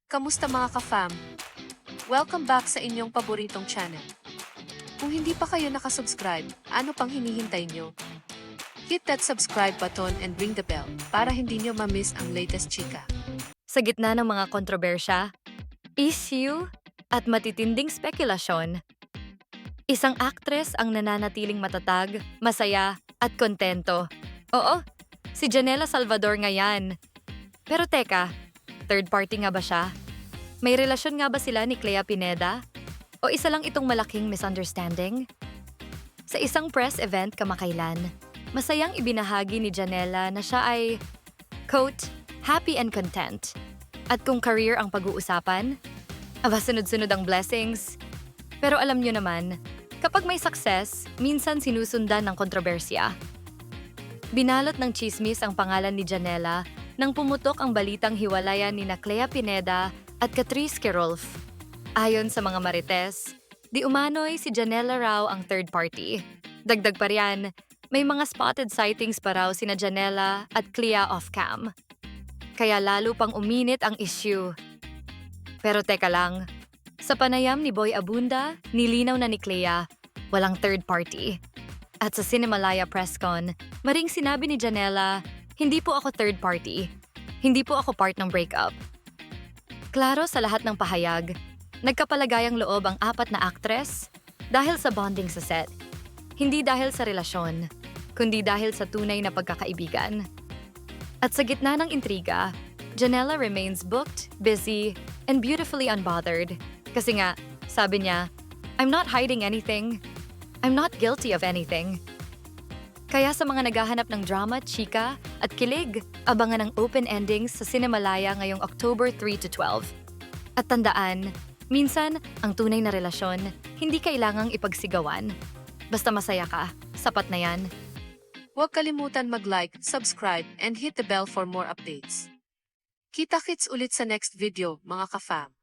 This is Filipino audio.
Kamusta mga ka-fam? Welcome back sa inyong paboritong channel. Kung hindi pa kayo nakasubscribe, ano pang hinihintay nyo? Hit that subscribe button and ring the bell para hindi nyo ma-miss ang latest chika. Sa gitna ng mga kontrobersya, issue, at matitinding spekulasyon, isang aktres ang nananatiling matatag, masaya, at kontento. Oo, si Janela Salvador nga yan. Pero teka, third party nga ba siya? May relasyon nga ba sila ni Clea Pineda? O isa lang itong malaking misunderstanding? Sa isang press event kamakailan, masayang ibinahagi ni Janela na siya ay, quote, happy and content. At kung career ang pag-uusapan, aba sunod-sunod ang blessings. Pero alam nyo naman, kapag may success, minsan sinusundan ng kontrobersya. Binalot ng chismis ang pangalan ni Janela nang pumutok ang balitang hiwalayan ni Clea Pineda at Catrice Quirolf. Ayon sa mga marites, di umano'y si Janela raw ang third party. Dagdag pa riyan, may mga spotted sightings pa raw sina Janela at Clea off-cam. Kaya lalo pang uminit ang issue. Pero teka lang, sa panayam ni Boy Abunda, nilinaw na ni Clea, walang third party. At sa Cinemalaya PressCon, maring sinabi ni Janela, hindi po ako third party. Hindi po ako part ng breakup. Klaro sa lahat ng pahayag, nagkapalagayang loob ang apat na aktres dahil sa bonding sa set. Hindi dahil sa relasyon, kundi dahil sa tunay na pagkakaibigan. At sa gitna ng intriga, Janela remains booked, busy, and beautifully unbothered. Kasi nga, sabi niya, I'm not hiding anything. I'm not guilty of anything. Kaya sa mga naghahanap ng drama, chika, at kilig, abangan ang open endings sa Cinemalaya ngayong October 3 to 12. At tandaan, minsan, ang tunay na relasyon, hindi kailangang ipagsigawan. Basta masaya ka, sapat na yan. Huwag kalimutan mag-like, subscribe, and hit the bell for more updates. Kita-kits ulit sa next video, mga ka-fam.